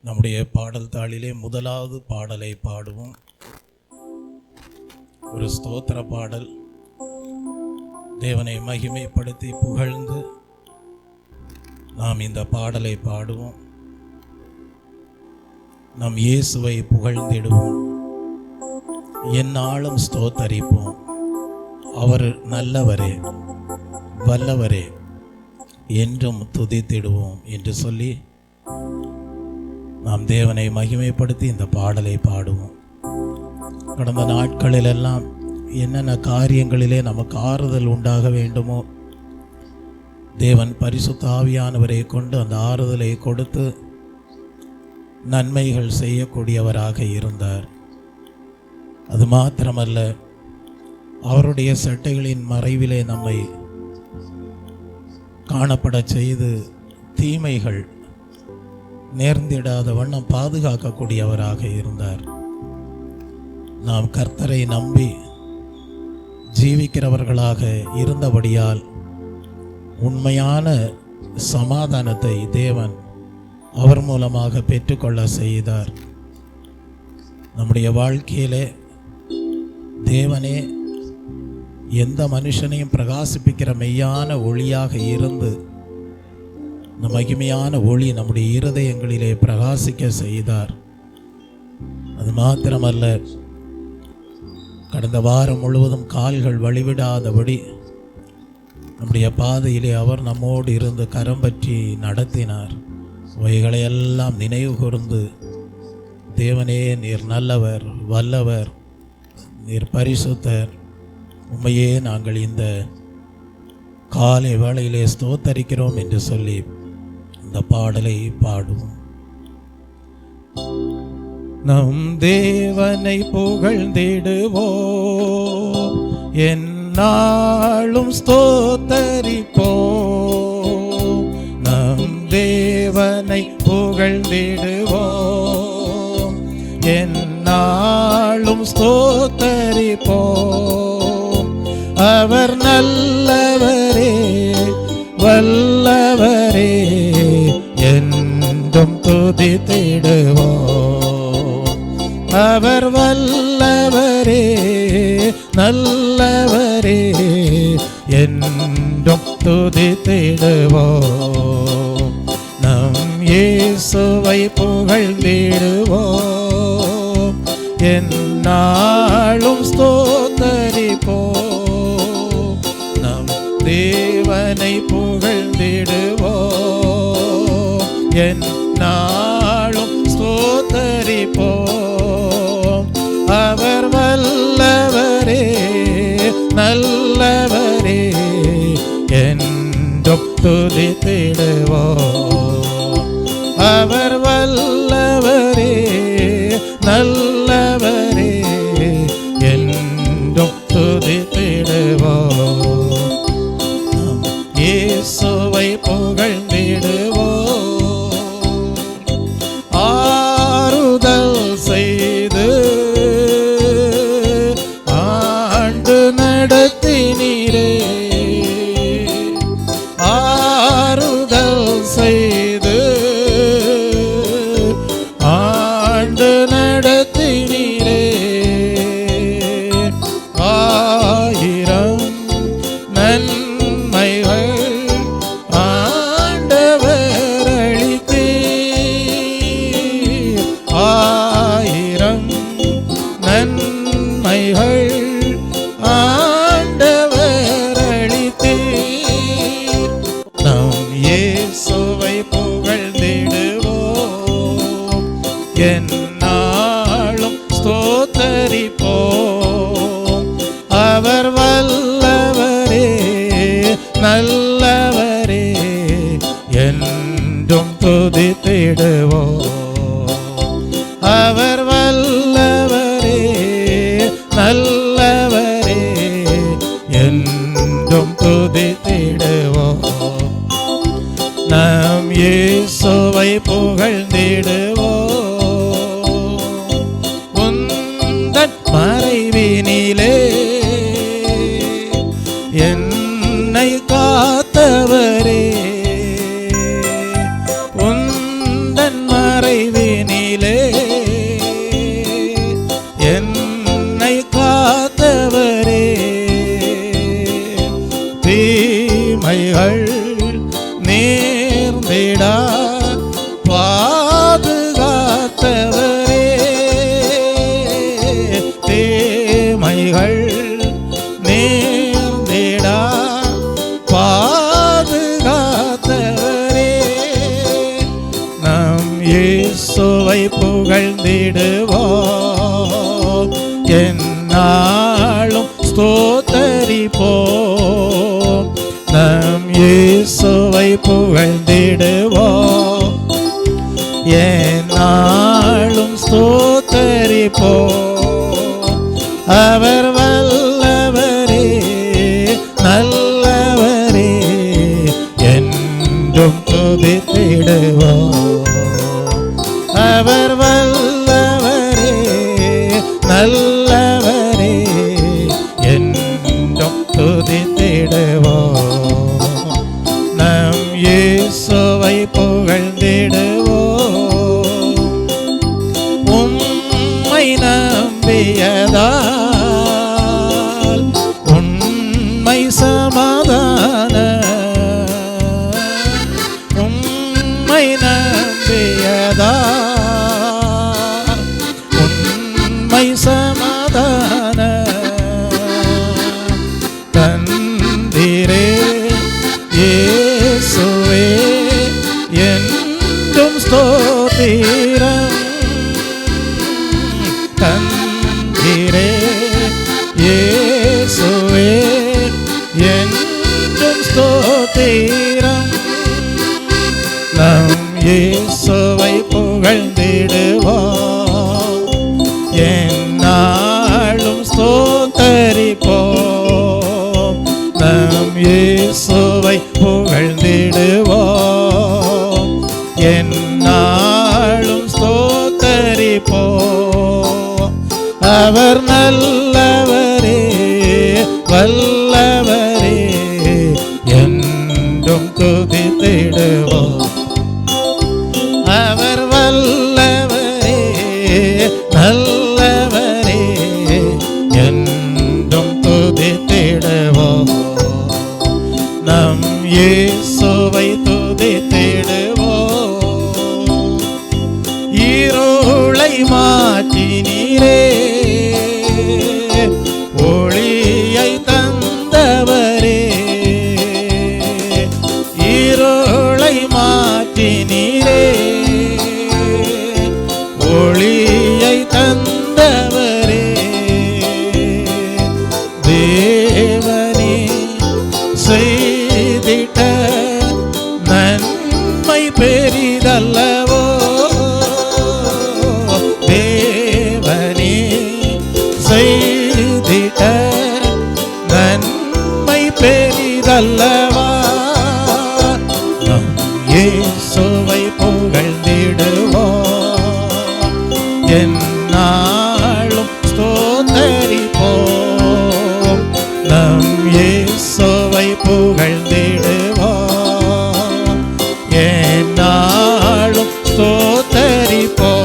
நம்முடைய பாடல் தாளிலே முதலாவது பாடலை பாடுவோம். ஒரு ஸ்தோத்திர பாடல். தேவனை மகிமைப்படுத்தி புகழ்ந்து நாம் இந்த பாடலை பாடுவோம். நம் இயேசுவை புகழ்ந்திடுவோம், எந்நாளும் ஸ்தோத்தரிப்போம். அவர் நல்லவரே, வல்லவரே, என்றும் துதித்திடுவோம் என்று சொல்லி நாம் தேவனை மகிமைப்படுத்தி இந்த பாடலை பாடுவோம். கடந்த நாட்களிலெல்லாம் என்னென்ன காரியங்களிலே நமக்கு ஆறுதல் உண்டாக வேண்டுமோ தேவன் பரிசுத்த ஆவியானவரை கொண்டு அந்த ஆறுதலை கொடுத்து நன்மைகள் செய்யக்கூடியவராக இருந்தார். அது மாத்திரமல்ல, அவருடைய சட்டைகளின் மறைவிலே நம்மை காணப்பட செய்து தீமைகள் நேர்ந்திடாத வண்ணம் பாதுகாக்கக்கூடியவராக இருந்தார். நாம் கர்த்தரை நம்பி ஜீவிக்கிறவர்களாக இருந்தபடியால் உண்மையான சமாதானத்தை தேவன் அவர் மூலமாக பெற்றுக்கொள்ள செய்தார். நம்முடைய வாழ்க்கையிலே தேவனே எந்த மனுஷனையும் பிரகாசிப்பிக்கிற மெய்யான ஒளியாக இருந்து இந்த மகிமையான ஒளி நம்முடைய இருதயங்களிலே பிரகாசிக்க செய்தார். அது மாத்திரமல்ல, கடந்த வாரம் முழுவதும் கால்கள் வழிவிடாதபடி நம்முடைய பாதையிலே அவர் நம்மோடு இருந்து கரம் பற்றி நடத்தினார். அவைகளையெல்லாம் நினைவு கூர்ந்து, தேவனே நீர் நல்லவர், வல்லவர், நீர் பரிசுத்தர், உண்மையே நாங்கள் இந்த காலை வேளையிலே ஸ்தோத்தரிக்கிறோம் என்று சொல்லி இந்த பாடலை பாடுவோம். நம் தேவனை புகழ்ந்திடுவோம், எந்நாளும் ஸ்தோத்தரிப்போம். நம் தேவனை புகழ்ந்திடுவோம், எந்நாளும் ஸ்தோத்தரிப்போம். அவர் நல்லவரே, வல்லவரே, என்றும் துதித்திடுவோம். அவர் வல்லவரே, நல்லவரே, என்றும் துதித்திடுவோம். நம் இயேசுவை புகழ்ந்திடுவோம், எந்நாளும் ஸ்தோத்தரிப்போம். நம் தேவனை புகழ்ந்திடுவோம், எந்நாளும் ஸ்தோத்தரிப்போம். அவர் வல்லவரே, நல்லவரே, என்றும் துதித்திடுவோம். அவர் வல்லவரே, நல்லவரே, என்றும் துதித்திடுவோம். இயேசுவை புகழ்ந்திடுவோம். ஆறுதல் செய்து ஆண்டு நடத்தினீரே, ஆறுதல் செய்து ஆண்டு நடத்தினீரே. ஆயிரம் நன்மைகள் ஆண்டவர் அளித்தீர், ஆயிரம் நன்மைகள் ஆண்டவர் அளித்தீர். நம் இயேசுவை புகழ்ந்திடுவோம், எந்நாளும் ஸ்தோத்தரிப்போம். அவர் வல்லவரே, நல்லவரே, என்றும் துதித்திடுவோம். அவர் வல்லவரே, நல்லவரே, என்றும் துதித்திடுவோம். நம் இயேசுவை புகழ்ந்திடுவோம். உந்தன் மறைவினிலே என்னை காத்தவரே, உந்தன் மறைவினிலே நேர்ந்திடா பாதுகாத்தவரே, தீமைகள் நேர்ந்திடா பாதுகாத்தவரே, நம் இயேசுவை புகழ்ந்திடுவோம், எந்நாளும் ஸ்தோத்தரிப்போம், நம் இயேசுவை புகழ்ந்திடுவோம், எந்நாளும் ஸ்தோத்தரிப்போம். அவர் வல்லவரே நல்லவரே என்றும் துதித்திடுவோம், அவர் வல்லவரே நல்லவரே என்றும் துதித்திடுவோம், நம் இயேசுவை புகழ்ந்திடுவோம். உம்மை நம்பியதால் உண்மை சமாதான, உம்மை நம்பியதால் உண்மை சமாதான தந்திரே இயேசுவே என்றும் ஸ்தோத்திரம், தந்திரே இயேசுவே என்றும் ஸ்தோத்திரம், நம் இயேசுவை புகழ்ந்திடுவோம், எந்நாளும் ஸ்தோத்தரிப்போம், நம் இயேசுவை புகழ்ந்திடுவோம், எந்நாளும் ஸ்தோத்தரிப்போம். அவர் நல்லவரே வல்லவரே என்றும் துதித்திடுவோம், அவர் வல்லவரே நல்லவரே என்றும் துதித்திடுவோம், நம் இயேசுவை துதித்திடுவோம். இருளை மாற்றினீரே ஒளியை தந்தவரே, இருளை மாற்றினீரே ஒளியை தந்தவரே, தேவனே செய்திட்ட நன்மை பெரிதல்லவோ, தேவனே செய்திட்ட நன்மை பெரிதல்லவா, நம் இயேசுவை புகழ்ந்திடுவோம், எந்நாளும் ஸ்தோத்தரிப்போம், நம் இயேசுவை புகழ்ந்திடுவோம், எந்நாளும் ஸ்தோத்தரிப்போம்,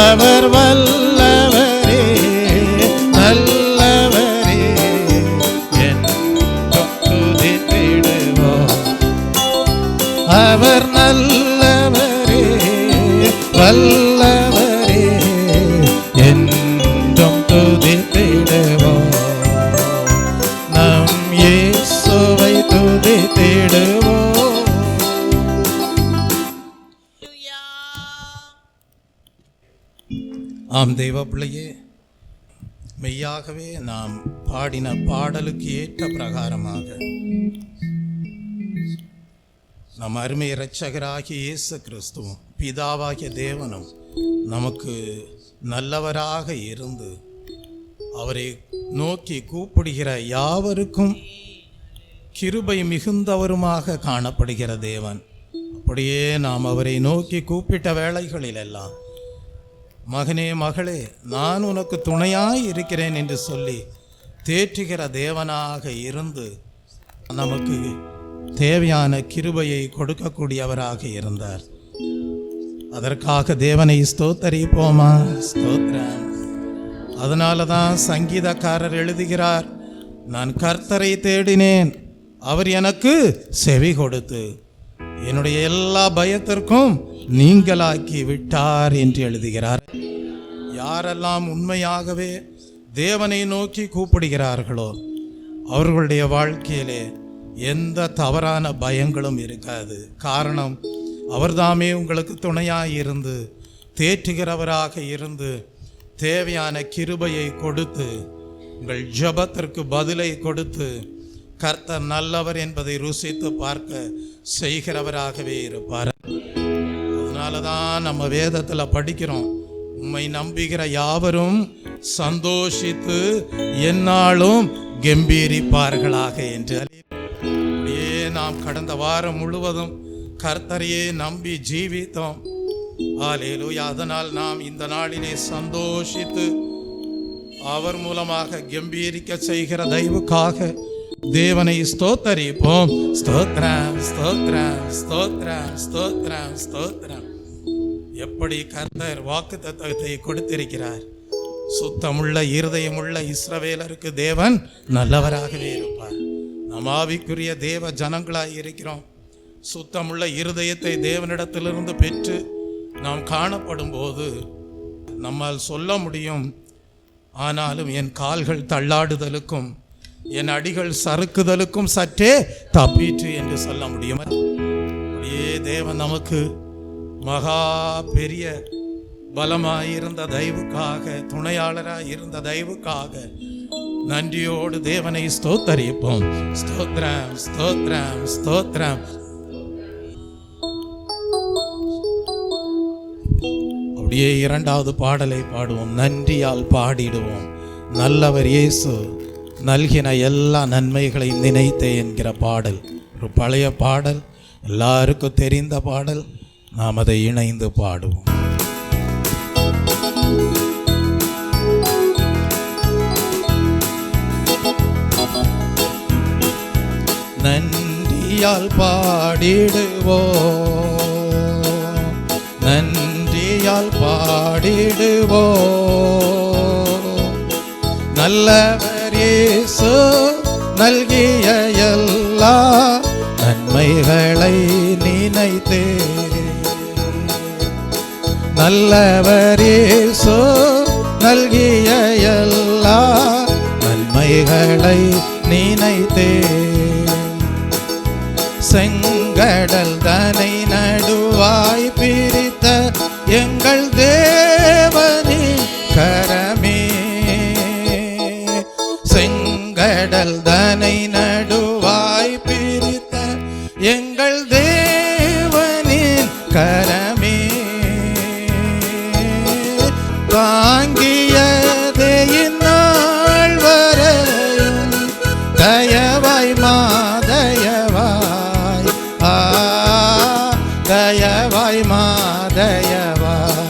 அவர் வல்லவரே நல்லவரே என்றும் துதித்திடுவோம், அவர் நல்லவரே வல்லவரே என்றும் துதித்திடுவோம், நம் இயேசுவை துதித்திடுவோம். ஆம் தெய்வ பிள்ளையே, மெய்யாகவே நாம் பாடின பாடலுக்கு ஏற்ற பிரகாரமாக நம் அருமை இரட்சகராகிய இயேசு கிறிஸ்துவும் பிதாவாகிய தேவனும் நமக்கு நல்லவராக இருந்து அவரை நோக்கி கூப்பிடுகிற யாவருக்கும் கிருபை மிகுந்தவருமாக காணப்படுகிற தேவன். அப்படியே நாம் அவரை நோக்கி கூப்பிட்ட வேளைகளிலெல்லாம், மகனே மகளே நான் உனக்கு துணையாய் இருக்கிறேன் என்று சொல்லி தேற்றுகிற தேவனாக இருந்து நமக்கு தேவையான கிருபையை கொடுக்கக்கூடியவராக இருந்தார். அதற்காக தேவனை ஸ்தோத்தரிப்போமா? ஸ்தோத்திரம். அதனால தான் சங்கீதக்காரர் எழுதுகிறார், நான் கர்த்தரை தேடினேன், அவர் எனக்கு செவி கொடுத்து என்னுடைய எல்லா பயத்திற்கும் நீங்களாக்கி விட்டார் என்று எழுதுகிறார். யாரெல்லாம் உண்மையாகவே தேவனை நோக்கி கூப்பிடுகிறார்களோ அவர்களுடைய வாழ்க்கையிலே எந்த தவறான பயங்களும் இருக்காது. காரணம், அவர்தாமே உங்களுக்கு துணையாக இருந்து தேற்றுகிறவராக இருந்து தேவையான கிருபையை கொடுத்து உங்கள் ஜெபத்திற்கு பதிலை கொடுத்து கர்த்தர் நல்லவர் என்பதை ருசித்து பார்க்க செய்கிறவராகவே இருப்பார். அதனால தான் நம்ம வேதத்தில் படிக்கிறோம், உம்மை நம்புகிற யாவரும் சந்தோஷித்து எந்நாளும் கம்பீரிப்பார்களாக என்று. அப்படியே நாம் கடந்த வாரம் முழுவதும் கர்த்தரையே நம்பி ஜீவித்தோம். ஹல்லேலூயா. அதனால் நாம் இந்த நாளிலே சந்தோஷித்து அவர் மூலமாக கம்பீரிக்க செய்கிற தயவுக்காக தேவனை ஸ்தோத்தரிப்போம். ஸ்தோத்ரம் ஸ்தோத்ரம் ஸ்தோத்ரம் ஸ்தோத்ரம் ஸ்தோத்ரம். எப்படி கர்த்தர் வாக்குத்தத்தத்தை கொடுத்திருக்கிறார். சுத்தமுள்ள இருதயமுள்ள இஸ்ரவேலருக்கு தேவன் நல்லவராகவே இருப்பார். நாம் ஆவிக்குரிய தேவ ஜனங்களாய் இருக்கிறோம். சுத்தமுள்ள இருதயத்தை தேவனிடத்திலிருந்து பெற்று நாம் காணப்படும் போது நம்மால் சொல்ல முடியும், ஆனாலும் என் கால்கள் தள்ளாடுதலுக்கும் என் அடிகள் சறுக்குதலுக்கும் சற்றே தப்பிற்று என்று சொல்ல முடியும். அப்படியே தேவன் நமக்கு மகா பெரிய பலமாயிருந்த தயவுக்காக, துணையாளராய் இருந்த தயவுக்காக நன்றியோடு தேவனை ஸ்தோத்தரிப்போம். ஸ்தோத்ரம் ஸ்தோத்ரம் ஸ்தோத்ரம். அப்படியே இரண்டாவது பாடலை பாடுவோம். நன்றியால் பாடிடுவோம். நல்லவர் இயேசு நல்கின எல்லா நன்மைகளையும் நினைத்தே என்கிற பாடல் ஒரு பழைய பாடல், எல்லாருக்கும் தெரிந்த பாடல். நாம் அதை இணைந்து பாடுவோம். நன்றியால் பாடிடுவோம், நன்றியால் பாடிடுவோம். நல்லவர் இயேசு நல்கிய எல்லா நன்மைகளை நினைத்தே. நல்லவர் இயேசு நல்கிய எல்லா நன்மைகளை நினைத்தே. செங்கடல் தனை நடுவாய் பிரித்த எங்கள் தேவனின் கரமே. செங்கடல் தனை நடுவாய் பிரித்த எங்கள் தேவனின் கரமே. தாங்கியதே இந்நாள் வரையும் தயவாய் மாதயவாய், தயவாய் மாதயவாய்.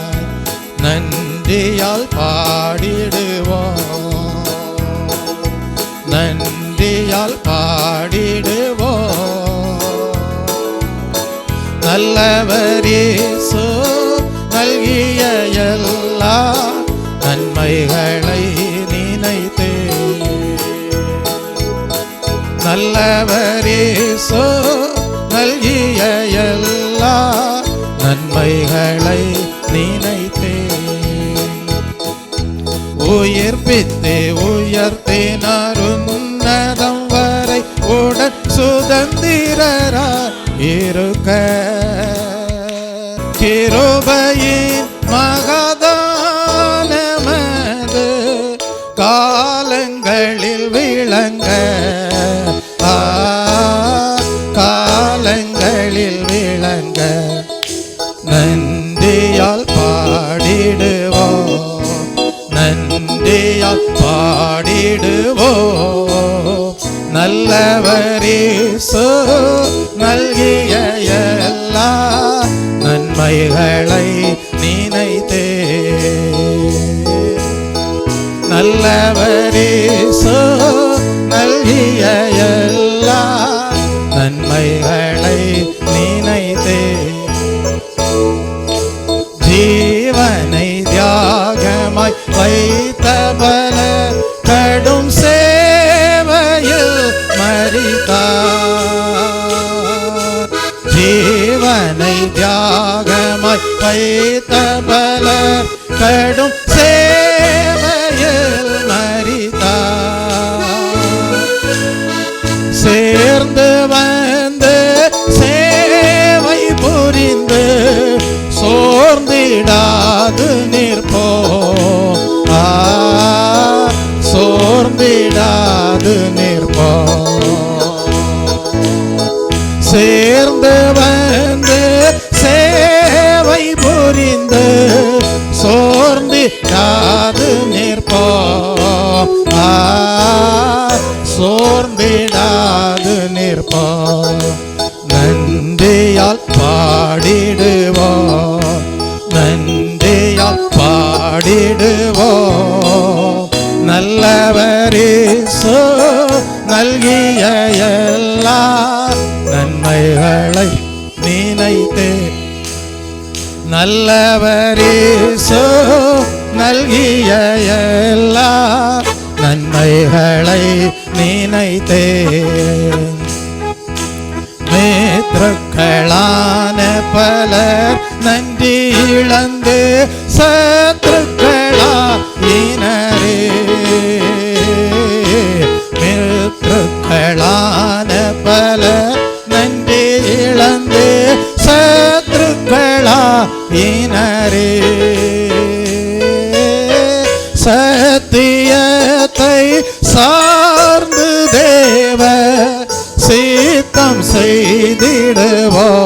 நன்றியால் பாடிடுவோம், நன்றியால் பாடிடுவோம். நல்லவர் இயேசு நல்கிய எல்லா நன்மைகளை நினைத்தே. நல்லவர் இயேசு நல்கிய எல்லா நன்மைகளை நினைத்தே. உயிர்ப்பித்தே உயர்த்தினார் உன்னதம் வரை உடன் சுதந்திரரா இருக்க. கிருபையின் மகதானமது காலங்களில் விளங்க, காலங்களில் விளங்க. நன்றியால் பாடிடுவோம், நன்றியால் பாடிடுவோம். நல்லவர் இயேசு நல்கிய எல்லா நன்மைகளை நினைத்தே. நல்லவர் இயேசு நல்கிய எல்லா நன்மைகளை நினைத்தே. ஜீவனை தியாகமாய் வைத்த பல கடும் சேவையில் மரித்தார். ஜீவனை தியாகமாய் வைத்த பலர் கடும் சேவையில் மரித்தார். சேர்ந்து வந்து சேவை புரிந்து சோர்ந்திடாது நிற்போம். சோர்ந்திடாது நிற்போம். சேர்ந்து வந்து சேவை புரிந்து சோர்ந்திடாது நிற்போம். சோர்ந்திடாது நிற்போம். நன்றியால் பாடிடுவோம். நன்றியால் பாடிடுவோம். நல்லவரேசு நல்கிய எல்லா நன்மைகளை நினைத்தே. நல்லவரேசு நல்கிய எல்லா நன்மைகளை நினைத்தே. மித்ருக்களான பலர் நன்றி இழந்து சத்ருக்களாயினரே. மித்ருக்களான பலர் நன்றி இழந்து சத்ருக்களாயினரே. சத்தியத்தை சார்ந்து தேவ சித்தம் செய்திடுவோம்.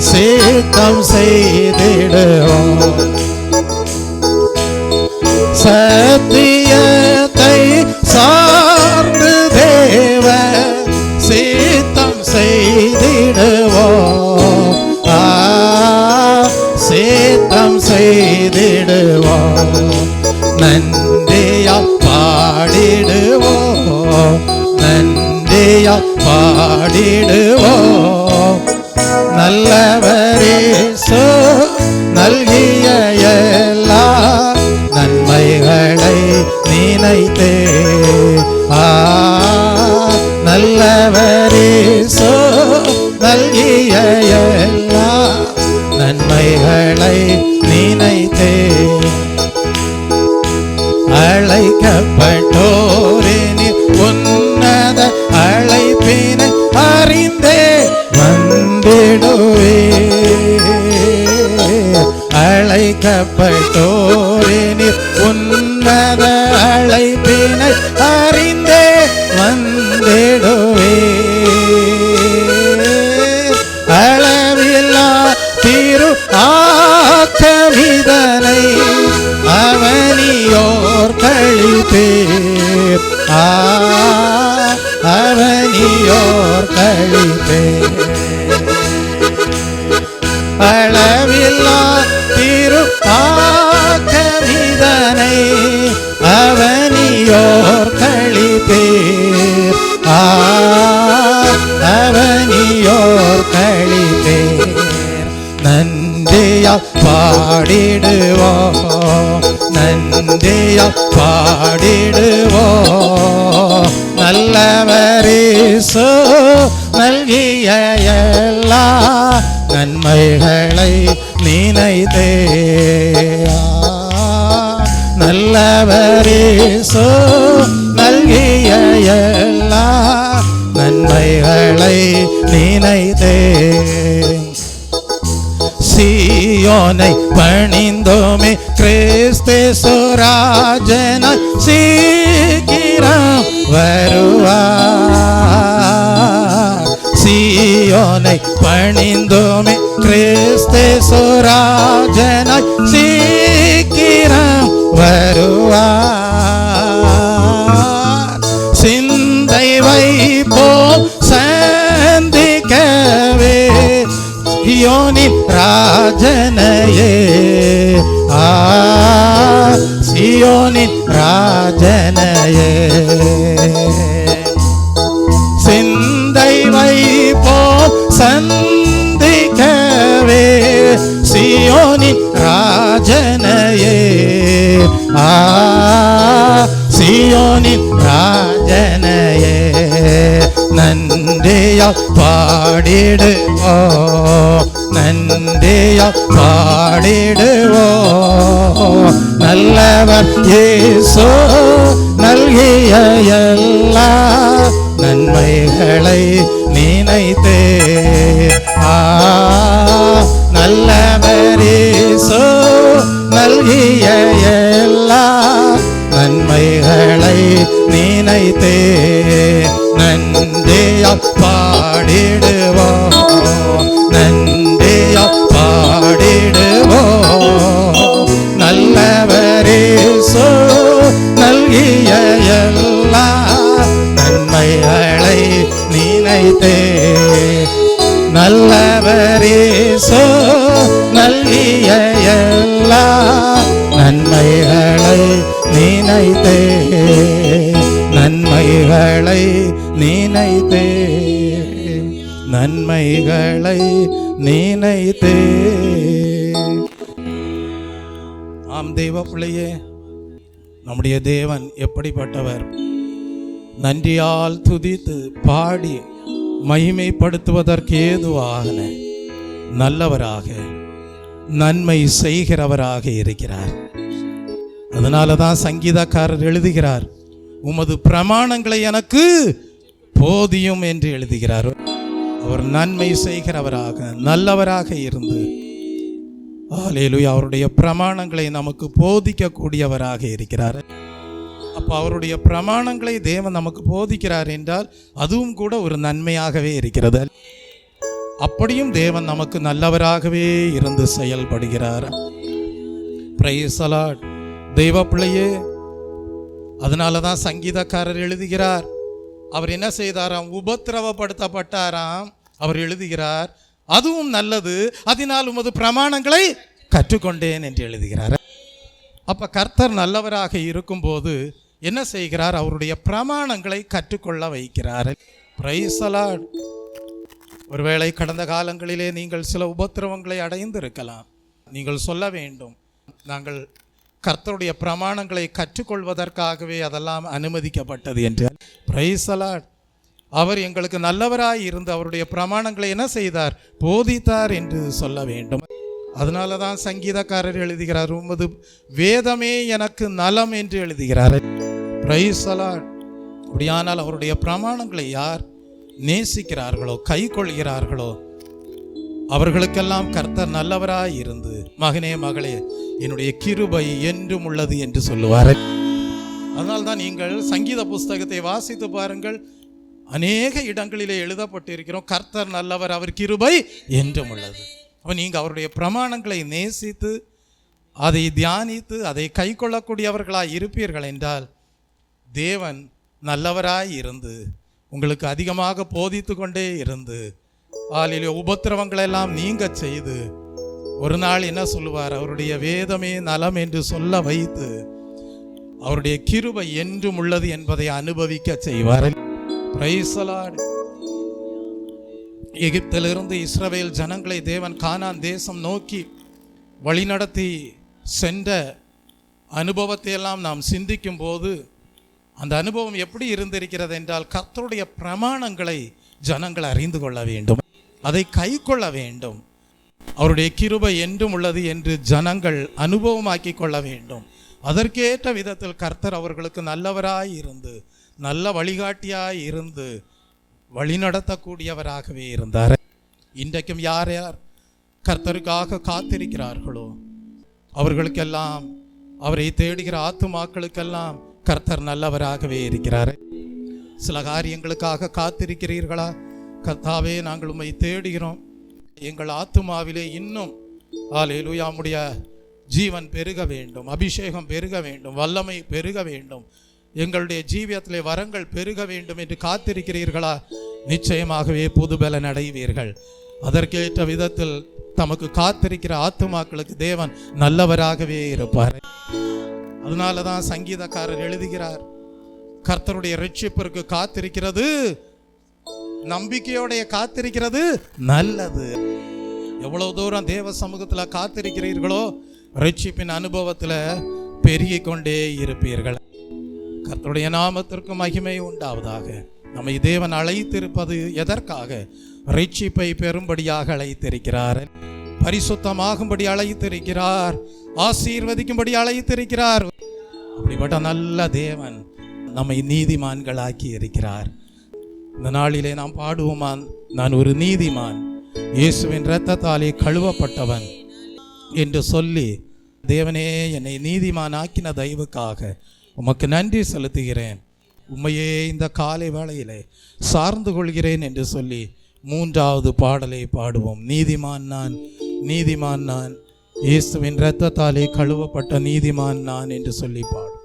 சித்தம் செய்திடுவோம். சத்தியத்தை சார்ந்து தேவ சித்தம் செய்திடுவோம். சித்தம் செய்திடுவோம். நன்றியால் பாடிடுவோம். நன்றியால் பாடிடுவோம். நல்லவரேசு நல்கிய எல்லா நன்மைகளை நினைத்தே. நல்லவரேசு நல்கிய எல்லா நன்மைகளை நினைத்தே. அழைக்கப்பட்டோரின் உன்னத அழைப்பினை அறிந்தே வந்திடுவே. அழைக்கப்பட்டோரின் உன்னத அழைப்பினை அறிந்தே வந்திடுவே. அளவில்லா திரு ஆக்கமிதனை அவனியோர் கழிப்பேர். அவனியோர் கழிப்பேர். அளவில்லா திரு ஆக்கமிதனை அவனியோர் கழிப்பேர். அவனியோர் கழிப்பேர். நன்றியால் பாடிடுவோம். நன்றியால் பாடிடுவோம். நல்லவரேசு நல்கிய எல்லா நன்மைகளை நினைத்தே. நல்லவரேசு நல்கிய எல்லா நன்மைகளை நினைத்தே. சீயோனை பணிந்தோமே கிறிஸ்து ராஜனாய் சீக்கிரம் வருவார். சீயோனை பணிந்தோமே கிறிஸ்து ராஜனாய் சீக்கிரம் வருவார். சிந்தை வைப்போம் சந்திக்கவே சியோனின் ராஜனையே. சியோனின் ராஜனையே. சிந்தை வைப்போம் சந்திக்கவே சியோனின் ராஜனையே. சியோனின் ராஜனையே. நன்றி நன்றியா பாடிடுவோம், நன்றியா பாடிடுவோம். நல்லவர் இயேசு நல்கிய எல்லா நன்மைகளை நினைத்தே, நல்லவர் இயேசு நல்கிய எல்லா நன்மைகளை நினைத்தே நன்றியா பாடிடுவோம், நன்றியா பாடிடுவோம். நல்லவர் இயேசு நல்கிய எல்லா நன்மைகளை நினைத்தே, நல்லவர் இயேசு நல்கிய எல்லா நன்மைகளை நினைத்தே, நன்மைகளை நினைத்தே, நன்மைகளை நினைத்தே. ஆம் தெய்வ பிள்ளையே, நம்முடைய தேவன் எப்படிப்பட்டவர்? நன்றியால் துதித்து பாடி மகிமைப்படுத்துவதற்கு ஏதுவாக நல்லவராக நன்மை செய்கிறவராக இருக்கிறார். அதனால தான் சங்கீதக்காரர் எழுதுகிறார், உமது பிரமாணங்களை எனக்கு போதியும் என்று எழுதுகிறார். அவர் நன்மை செய்கிறவராக நல்லவராக இருந்து ஹல்லேலூயா அவருடைய பிரமாணங்களை நமக்கு போதிக்கக்கூடியவராக இருக்கிறார். அப்போ அவருடைய பிரமாணங்களை தேவன் நமக்கு போதிக்கிறார் என்றால் அதுவும் கூட ஒரு நன்மையாகவே இருக்கிறது. அப்படியும் தேவன் நமக்கு நல்லவராகவே இருந்து செயல்படுகிறார். Praise the Lord. தெய்வ பிள்ளையே, அதனால தான் சங்கீதக்காரர் எழுதுகிறார், அவர் என்ன செய்தாராம்? உபத்திரவப்படுத்தப்பட்டாராம். அவர் எழுதுகிறார், அதுவும் நல்லது, அதனால் உமது பிரமாணங்களை கற்றுக்கொண்டேன் என்று எழுதுகிறார். அப்ப கர்த்தர் நல்லவராக இருக்கும்போது என்ன செய்கிறார்? அவருடைய பிரமாணங்களை கற்றுக்கொள்ள வைக்கிறார். Praise the Lord. ஒருவேளை கடந்த காலங்களிலே நீங்கள் சில உபத்திரவங்களை அடைந்திருக்கலாம். நீங்கள் சொல்ல வேண்டும், நாங்கள் கர்த்தருடைய பிரமாணங்களை கற்றுக்கொள்வதற்காகவே அதெல்லாம் அனுமதிக்கப்பட்டது என்று. Praise the Lord. அவர் எங்களுக்கு நல்லவராய் இருந்து அவருடைய பிரமாணங்களை என்ன செய்தார்? போதித்தார் என்று சொல்ல வேண்டும். அதனால தான் சங்கீதக்காரர் எழுதுகிறார், உமது வேதமே எனக்கு நலம் என்று எழுதுகிறார். Praise the Lord. அப்படியானால் அவருடைய பிரமாணங்களை யார் நேசிக்கிறார்களோ கை கொள்கிறார்களோ அவர்களுக்கெல்லாம் கர்த்தர் நல்லவராய் இருந்து, மகனே மகளே என்னுடைய கிருபை என்றும் உள்ளது என்று சொல்லுவார். அதனால்தான் நீங்கள் சங்கீத புஸ்தகத்தை வாசித்து பாருங்கள், அநேக இடங்களிலே எழுதப்பட்டிருக்கிறோம், கர்த்தர் நல்லவர், அவர் கிருபை என்றும் உள்ளது. அப்போ நீங்கள் அவருடைய பிரமாணங்களை நேசித்து அதை தியானித்து அதை கை கொள்ளக்கூடியவர்களாய் இருப்பீர்கள் என்றால் தேவன் நல்லவராய் இருந்து உங்களுக்கு அதிகமாக போதித்து கொண்டே இருந்து ஆளிலே உபத்திரவங்களெல்லாம் நீங்க செய்து ஒரு நாள் என்ன சொல்லுவார்? அவருடைய வேதமே நலம் என்று சொல்ல வைத்து அவருடைய கிருபை என்றும் உள்ளது என்பதை அனுபவிக்க செய்வார். Praise the Lord. எகிப்திலிருந்து இஸ்ரவேல் ஜனங்களை தேவன் கானான் தேசம் நோக்கி வழிநடத்தி சென்ற அனுபவத்தை எல்லாம் நாம் சிந்திக்கும் போது அந்த அனுபவம் எப்படி இருந்திருக்கிறது என்றால், கர்த்தருடைய பிரமாணங்களை ஜனங்கள் அறிந்து கொள்ள வேண்டும், அதை கை கொள்ள வேண்டும், அவருடைய கிருபை என்றும் உள்ளது என்று ஜனங்கள் அனுபவமாக்கி கொள்ள வேண்டும். அதற்கேற்ற விதத்தில் கர்த்தர் அவர்களுக்கு நல்லவராய் இருந்து நல்ல வழிகாட்டியாய் இருந்து வழிநடத்தக்கூடியவராகவே இருந்தார். இன்றைக்கும் யார் யார் கர்த்தருக்காக காத்திருக்கிறார்களோ அவர்களுக்கெல்லாம், அவரை தேடுகிற ஆத்துமாக்களுக்கெல்லாம் கர்த்தர் நல்லவராகவே இருக்கிறார். சில காரியங்களுக்காக காத்திருக்கிறீர்களா? கர்த்தாவே நாங்கள் உம்மை தேடுகிறோம், எங்கள் ஆத்துமாவிலே இன்னும் ஹல்லேலூயா உம்முடைய ஜீவன் பெருக வேண்டும், அபிஷேகம் பெருக வேண்டும், வல்லமை பெருக வேண்டும், எங்களுடைய ஜீவியத்திலே வரங்கள் பெருக வேண்டும் என்று காத்திருக்கிறீர்களா? நிச்சயமாகவே புதுபலன் அடைவீர்கள். அதற்கேற்ற விதத்தில் தமக்கு காத்திருக்கிற ஆத்துமாக்களுக்கு தேவன் நல்லவராகவே இருப்பார். அதனால தான் சங்கீதக்காரர் எழுதுகிறார், கர்த்தருடைய ரட்சிப்பிற்கு காத்திருக்கிறது, நம்பிக்கையோடைய காத்திருக்கிறது நல்லது. எவ்வளவு தூரம் தேவ சமூகத்தில் காத்திருக்கிறீர்களோ ரட்சிப்பின் அனுபவத்தில் பெருகிக் கொண்டே இருப்பீர்கள். கர்த்தருடைய நாமத்திற்கு மகிமை உண்டாவதாக. நம்மை தேவன் அழைத்திருப்பது எதற்காக? ரட்சிப்பை பெறும்படியாக அழைத்திருக்கிறார், பரிசுத்தமாகும்படி அழைத்திருக்கிறார், ஆசீர்வதிக்கும்படி அழைத்திருக்கிறார். அப்படிப்பட்ட நல்ல தேவன் நம்மை நீதிமான்களாக்கி இருக்கிறார். இந்த நாளிலே நாம் பாடுவோமா, நான் ஒரு நீதிமான், இயேசுவின் இரத்தத்தாலே கழுவப்பட்டவன் என்று சொல்லி, தேவனே என்னை நீதிமான் ஆக்கின தயவுக்காக உமக்கு நன்றி செலுத்துகிறேன், உம்மையே இந்த காலை வேளையிலே சார்ந்து கொள்கிறேன் என்று சொல்லி 3வது பாடலை பாடுவோம். நீதிமான் நான், நீதிமான் நான், இயேசுவின் இரத்தத்தாலே கழுவப்பட்ட நீதிமான் நான் என்று சொல்லி பாடும்.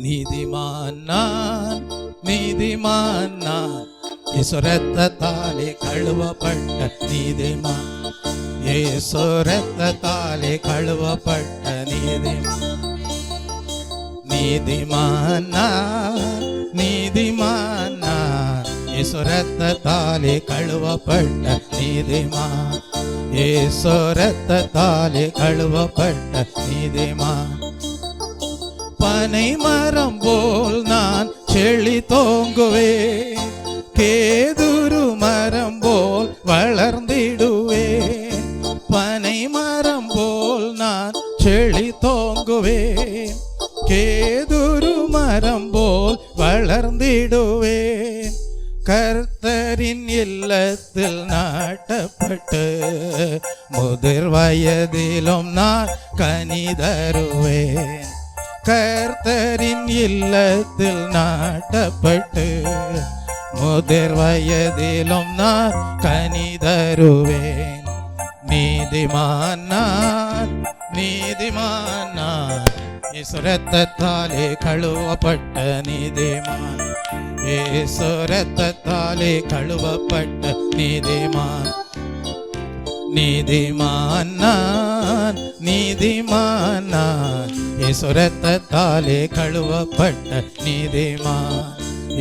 நீதிமான் நான், நீதிமான் நான், இயேசு இரத்தத்தாலே கழுவப்பட்ட நீதிமான், இயேசு இரத்தத்தாலே கழுவப்பட்ட நீதிமான். நீதிமான் நான், நீதிமான் நான், இயேசு இரத்தத்தாலே கழுவப்பட்ட நீதிமான், இயேசு இரத்தத்தாலே கழுவப்பட்ட நீதிமான். பனை மரம் போல் நான் செழி தோங்குவேன், கேதுரு மரம் போல் வளர்ந்திடுவேன். பனை மரம் போல் நான் செழி தோங்குவேன், கேதுரு மரம் போல் வளர்ந்திடுவேன். கர்த்தரின் இல்லத்தில் நாட்டப்பட்டு முதிர் வயதிலும் நான் கனி தருவேன். கர்த்தரின் இல்லத்தில் நாட்டப்பட்டு முதிர் வயதிலும் நான் கனி தருவேன். நீதிமான் நான், நீதிமான் நான், இயேசு இரத்தத்தாலே கழுவப்பட்ட நீதிமான், இயேசு இரத்தத்தாலே கழுவப்பட்ட நீதிமான். நீதிமான் நான், நீதிமான் நான், இயேசு இரத்தத்தாலே கழுவப்பட்ட நீதிமான்,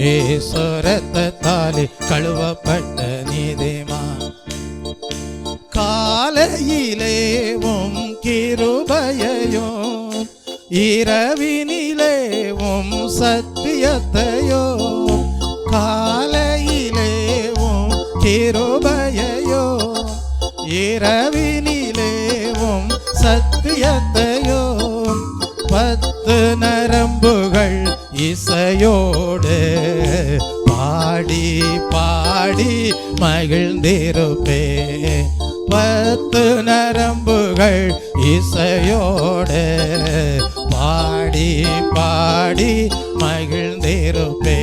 இயேசு இரத்தத்தாலே கழுவப்பட்ட நீதிமான். காலையிலேவும் கிருபையையும் இரவினிலேவும் சத்தியத்தையும், காலையிலேவும் கிருபையையும் இரவினிலேவும் சத்தியத்தையும், 10 நரம்புகள் இசையோடு பாடி பாடி மகிழ்ந்திருப்பே. 10 நரம்புகள் இசையோடு பாடி பாடி மகிழ்ந்திருப்பே.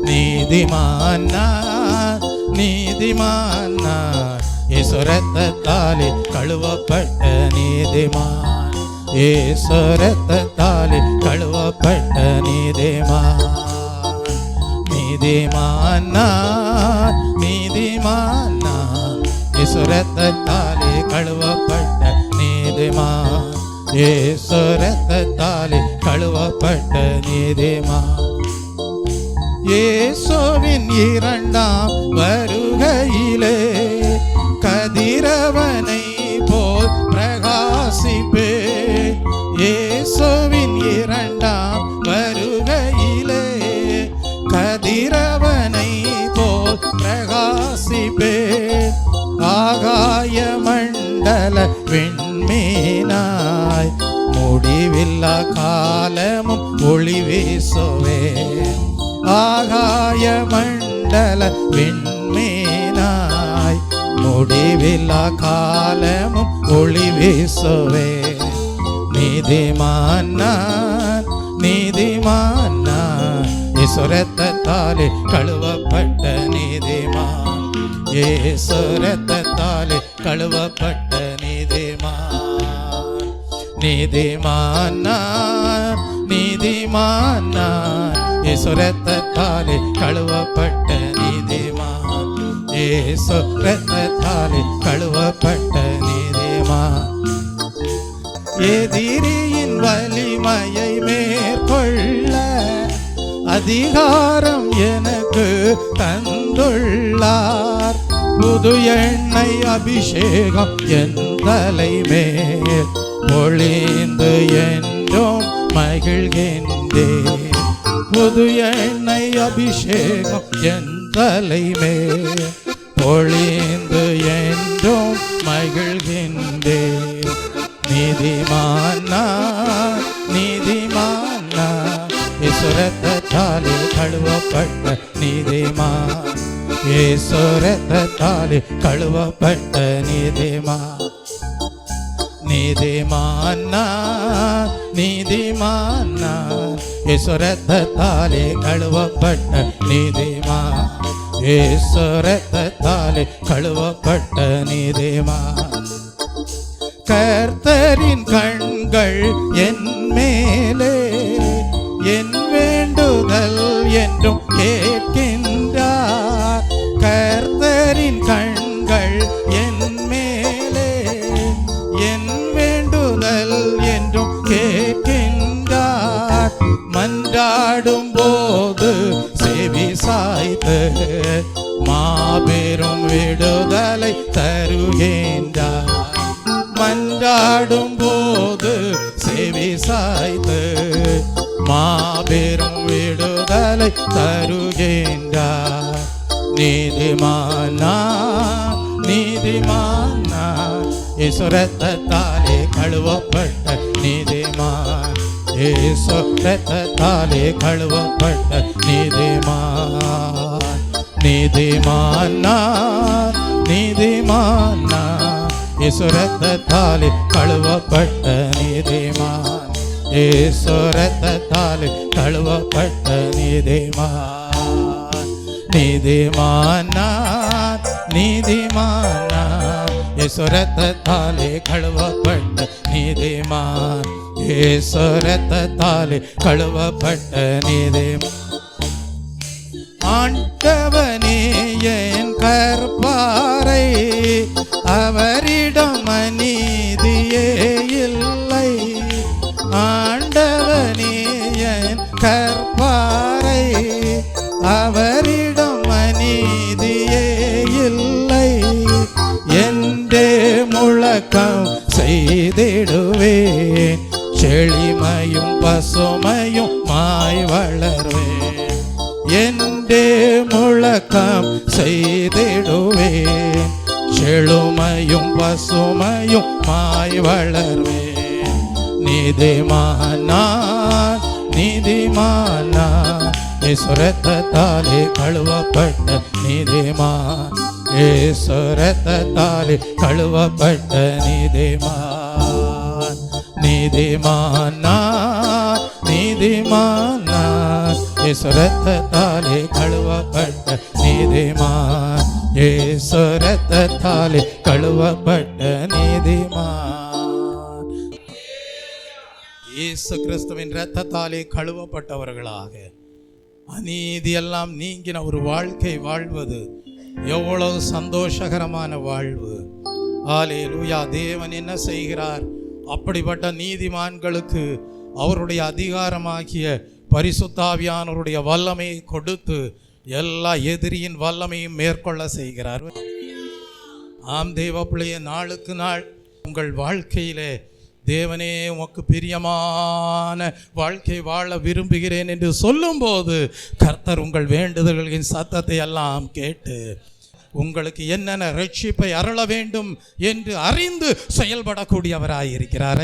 நீதிமான் நான், நீதிமான் நான், இயேசு இரத்தத்தாலே கழுவப்பட்ட நீதிமான், இயேசு இரத்தத்தாலே கழுவப்பட்ட நீதிமான். நீதிமான் நான், நீதிமான் நான், இயேசு இரத்தத்தாலே கழுவப்பட்ட நீதிமான், இயேசு இரத்தத்தாலே கழுவப்பட்ட நீதிமான். இயேசுவின் 2ஆம் வருகையிலே கதிரவனை போல் பிரகாசிப்பே. இயேசுவின் 2ஆம் வருகையிலே கதிரவனை போல் பிரகாசிப்பே. ஆகாய மண்டல விண்மீனாய் முடிவில்லா காலமும் ஒளி வீசுவே. ஆகாய மண்டல விண்மீனாய் முடிவில்லா காலமும் ஒளி வீசுவே. நீதிமான் நான், நீதிமான் நான், இயேசு இரத்தத்தாலே கழுவப்பட்ட நீதிமான், இயேசு இரத்தத்தாலே கழுவப்பட்ட நீதிமான். நீதிமான் நான், நீதிமான் நான், இயேசு இரத்தத்தாலே கழுவப்பட்ட நீதிமான், இயேசு இரத்தத்தாலே கழுவப்பட்ட நீதிமான். எதிரியின் வலிமையை மேற்கொள்ள அதிகாரம் எனக்கு தந்துள்ளார். புது எண்ணெய் அபிஷேகம் என் தலைமேல் பொழிந்து என்றும் மகிழ்கின்றேன். புது எண்ணெய் அபிஷேகம் என் தலைமேல் பொழிந்து என்றும் மகிழ்கின்றேன். நீதிமானா நீதிமானா ஈஸ்வரத்தாலே கழுவப்பட்ட நீதிமான். ஈஸ்வரத்தாலே கழுவப்பட்ட நீதிமான். நீதிமானா நீதிமானா ஈஸ்வரத்தாலே கழுவப்பட்ட நீதிமான். ஈஸ்வரத்தாலே கழுவப்பட்ட நீதிமான். கர்த்தரின் கண்கள் என் மேலே என் வேண்டுதல் என்றும் கேட்கின்றார். கர்த்தரின் கண்கள் என் மேலே என் வேண்டுதல் என்றும் கேட்கின்றார். மன்றாடும் போது செவி சாய்த்து மாபெரும் விடுதலை தருகின்றார். மன்றாடும் போது செவி சாய்த்து மாபெரும் விடுதலை தருகின்றார். நீதிமானா நீதிமானா ஈஸ்வரத்தாலே கழுவப்பட்ட நீதிமான். ஈஸ்வரத்தாலே கழுவப்பட்ட நீதிமான். நீதிமானா நீதிமானா ஈஸ்வரத்தாலே கழுவப்பட்ட நீதிமான். ஈஸ்வரத்தாலே கழுவப்பட்ட நீதிமான். நீதிமானா நீதிமானா ஈஸ்வரத்தாலே கழுவப்பட்ட நீதிமான். ஈஸ்வரத்தாலே கழுவப்பட்ட நீதிமான். ஆண்டவனே என் கற்பாரை அவரிடம் அநீதியே இல்லை. ஆண்டவனே என் கற்பாரை அவரிடம் அநீதியே இல்லை. என்றே முழக்கம் செய்திடுவேன். செழிமையும் பசுமையும் மாய் வளர்வேன். என்றே முழக்கம் செய்திடுவேன். செழுமையும் பசுமையும் மாய் வளர்வேன். நீதிமானா நீதிமானா ஈஸ்வரத்தாலே கழுவப்பட்ட நீதிமான். ஈஸ்வரத்தாலே கழுவப்பட்ட நீதிமான். நீதிமானா நீதிமானா ஈஸ்வரத்தாலே கழுவப்பட்ட நீதிமான். ஈஸ்வரத்தாலே கழுவப்பட்ட நீதிமான். இயேசு கிறிஸ்துவின் இரத்தத்தாலே கழுவப்பட்டவர்களாக அநீதியெல்லாம் நீங்கின ஒரு வாழ்க்கை வாழ்வது எவ்வளவு சந்தோஷகரமான வாழ்வு. ஹல்லேலூயா. தேவன் என்ன செய்கிறார்? அப்படிப்பட்ட நீதிமான்களுக்கு அவருடைய அதிகாரமாகிய பரிசுத்த ஆவியானவருடைய வல்லமையை கொடுத்து எல்லா எதிரியின் வல்லமையும் மேற்கொள்ள செய்கிறார். ஆம் தேவ பிள்ளையே, நாளுக்கு நாள் உங்கள் வாழ்க்கையிலே தேவனே உமக்கு பிரியமான வாழ்க்கை வாழ விரும்புகிறேன் என்று சொல்லும்போது கர்த்தர் உங்கள் வேண்டுதல்களின் சத்தத்தை எல்லாம் கேட்டு உங்களுக்கு என்னென்ன ரட்சிப்பை அருள வேண்டும் என்று அறிந்து செயல்படக்கூடியவராயிருக்கிறார்.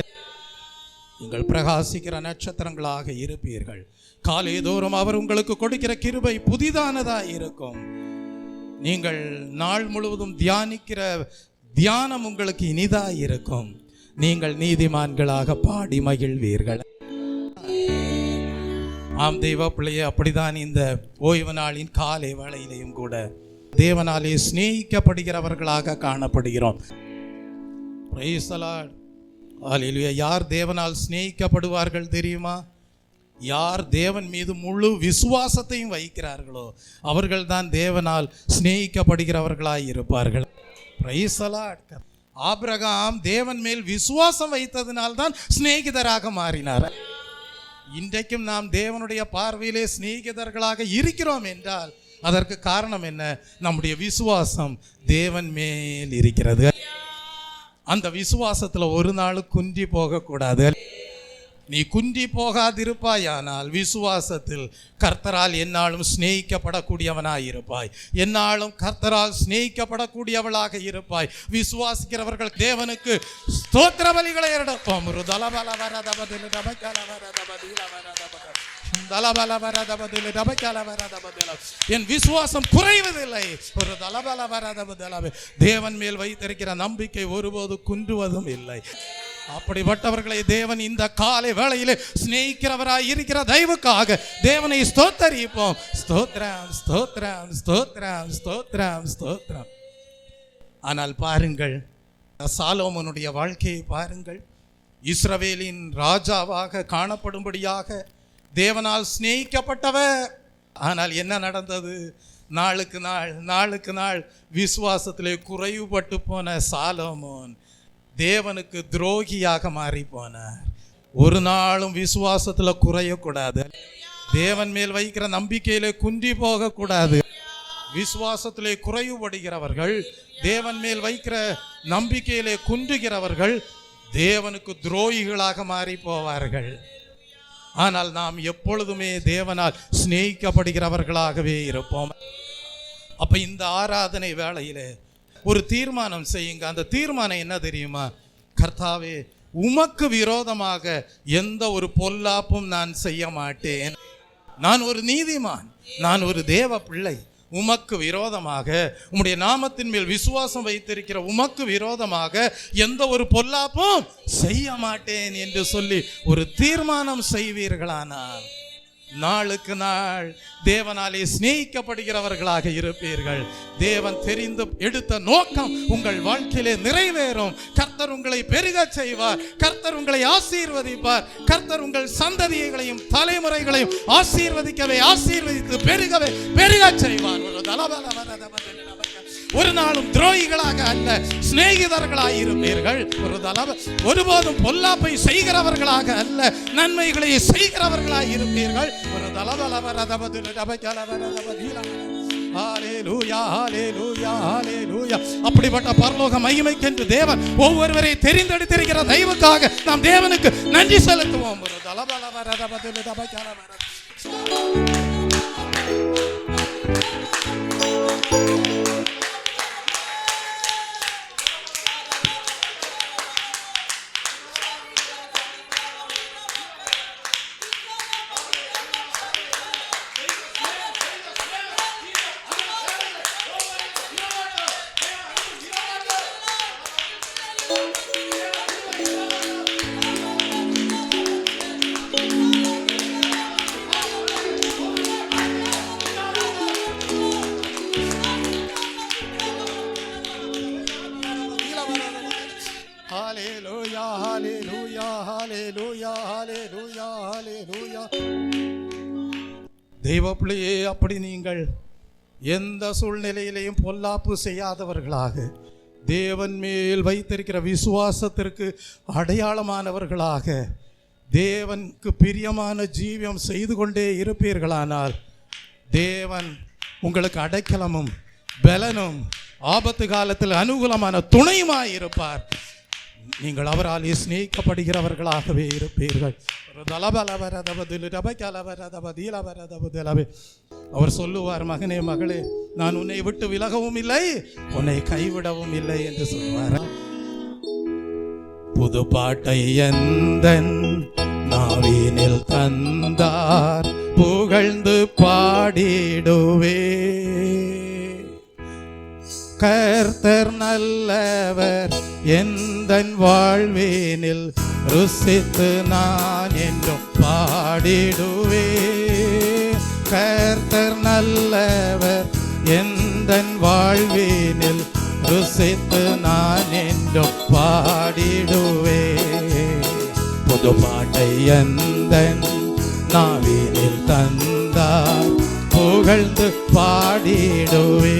நீங்கள் பிரகாசிக்கிற நட்சத்திரங்களாக இருப்பீர்கள். காலைதோறும் அவர் உங்களுக்கு கொடுக்கிற கிருபை புதிதானதாக இருக்கும். நீங்கள் நாள் முழுவதும் தியானிக்கிற தியானம் உங்களுக்கு இனிதாக இருக்கும். நீங்கள் நீதிமான்களாக பாடி மகிழ்வீர்கள். ஆம் தெய்வ பிள்ளையே, அப்படிதான் இந்த ஓய்வு நாளின் காலை வேளையிலையும் கூட தேவனாலே சிநேகிக்கப்படுகிறவர்களாக காணப்படுகிறோம். Praise the Lord. ஹல்லேலூயா. யார் தேவனால் சிநேகிக்கப்படுவார்கள் தெரியுமா? யார் தேவன் மீது முழு விசுவாசத்தையும் வைக்கிறார்களோ அவர்கள் தான் தேவனால் சிநேகிக்கப்படுகிறவர்களாய் இருப்பார்கள். Praise the Lord. ஆபிரகாம் தேவன் மேல் விசுவாசம் வைத்ததினால்தான் சிநேகிதராக மாறினார். இன்றைக்கும் நாம் தேவனுடைய பார்வையிலே சிநேகிதர்களாக இருக்கிறோம் என்றால் அதற்கு காரணம் என்ன? நம்முடைய விசுவாசம் தேவன் மேல் இருக்கிறது. அந்த விசுவாசத்தில் ஒரு நாள் குன்றி போகக்கூடாது. நீ குன்றி போகாதிருப்பாயானால் விசுவாசத்தில் கர்த்தரால் என்னாலும் சிநேகிக்கப்படக்கூடியவனாய் என்னாலும் கர்த்தரால் சிநேகிக்கப்படக்கூடியவளாக இருப்பாய். விசுவாசிக்கிறவர்கள் தேவனுக்கு ஸ்தோத்திர பலிகளை எடுப்போம். என் விசுவாசம் குறைவதில்லை. ஒரு தலபல வரதபதலவே தேவன் மேல் வைத்திருக்கிற நம்பிக்கை ஒருபோது குன்றுவதும் இல்லை. அப்படிப்பட்டவர்களை தேவன் இந்த காலை வேளையிலே சிநேகிக்கிறவராய் இருக்கிற தயவுக்காக தேவனை ஸ்தோத்தரிப்போம். ஸ்தோத்திரம் ஸ்தோத்திரம் ஸ்தோத்திரம் ஸ்தோத்திரம் ஸ்தோத்திரம். ஆனால் பாருங்கள், சாலோமோனுடைய வாழ்க்கையை பாருங்கள். இஸ்ரவேலின் ராஜாவாக காணப்படும்படியாக தேவனால் சிநேகிக்கப்பட்டவர். ஆனால் என்ன நடந்தது? நாளுக்கு நாள் விசுவாசத்திலே குறைவுபட்டு போன சாலோமோன் தேவனுக்கு துரோகியாக மாறி போனார். ஒரு நாளும் விசுவாசத்தில் குறையக்கூடாது. தேவன் மேல் வைக்கிற நம்பிக்கையிலே குன்றி போகக்கூடாது. விசுவாசத்திலே குறைவுபடுகிறவர்கள், தேவன் மேல் வைக்கிற நம்பிக்கையிலே குன்றுகிறவர்கள் தேவனுக்கு துரோகிகளாக மாறி போவார்கள். ஆனால் நாம் எப்பொழுதுமே தேவனால் சிநேகிக்கப்படுகிறவர்களாகவே இருப்போம். அப்ப இந்த ஆராதனை வேளையிலே ஒரு தீர்மானம் செய்யுங்க. அந்த தீர்மானம் என்ன தெரியுமா? கர்த்தாவே, உமக்கு விரோதமாக எந்த ஒரு பொல்லாப்பும் நான் செய்ய மாட்டேன். நான் ஒரு நீதிமான், நான் ஒரு தேவ பிள்ளை. உமக்கு விரோதமாக, உம்முடைய நாமத்தின் மேல் விசுவாசம் வைத்திருக்கிற உமக்கு விரோதமாக எந்த ஒரு பொல்லாப்பும் செய்ய மாட்டேன் என்று சொல்லி ஒரு தீர்மானம் செய்வீர்களானால் நாளுக்கு நாள் தேவனாலே சிநேகிக்கப்படுகிறவர்களாக இருப்பீர்கள். தேவன் தெரிந்து எடுத்த நோக்கம் உங்கள் வாழ்க்கையிலே நிறைவேறும். கர்த்தர் உங்களை பெருக செய்வார். கர்த்தர் உங்களை ஆசீர்வதிப்பார். கர்த்தர் உங்கள் சந்ததிகளையும் தலைமுறைகளையும் ஆசீர்வதித்து பெருக செய்வார். ஒரு நாளும் துரோகிகளாக அல்ல, சிநேகிதர்களாக இருப்பீர்கள். ஒருபோதும் பொல்லாப்பை செய்கிறவர்களாக அல்ல, நன்மைகளை செய்கிறவர்களாக இருப்பீர்கள். அப்படிப்பட்ட பரலோக மகிமைக்கென்று தேவன் ஒவ்வொருவரை தெரிந்தெடுத்திருக்கிற தயவுக்காக நாம் தேவனுக்கு நன்றி செலுத்துவோம். தெய்வ பிள்ளையே, அப்படி நீங்கள் எந்த சூழ்நிலையிலையும் பொல்லாப்பு செய்யாதவர்களாக, தேவன் மேல் வைத்திருக்கிற விசுவாசத்திற்கு அடையாளமானவர்களாக, தேவனுக்கு பிரியமான ஜீவியம் செய்து கொண்டே இருப்பீர்களானால் தேவன் உங்களுக்கு அடைக்கலமும் பலனும் ஆபத்து காலத்தில் அனுகூலமான துணையுமாய் இருப்பார். நீங்கள் அவரால் சிநேகிக்கப்படுகிறவர்களாகவே இருப்பீர்கள். அவர் சொல்லுவார், மகனே மகளே, நான் உன்னை விட்டு விலகவும் இல்லை, உன்னை கைவிடவும் இல்லை என்று சொல்வார். புது பாட்டை எந்தன் நாவினில் தந்தார், புகழ்ந்து பாடிடுவே. கர்த்தர் நல்லவர், எந்தன் வாழ்வினில் ருசித்து நான் என்றும் பாடிடுவே. கர்த்தர் நல்லவர், எந்தன் வாழ்வினில் ருசித்து நான் என்றும் பாடிடுவே. புது பாட்டை எந்தன் நாவினில் தந்தார், புகழ்ந்து பாடிடுவே.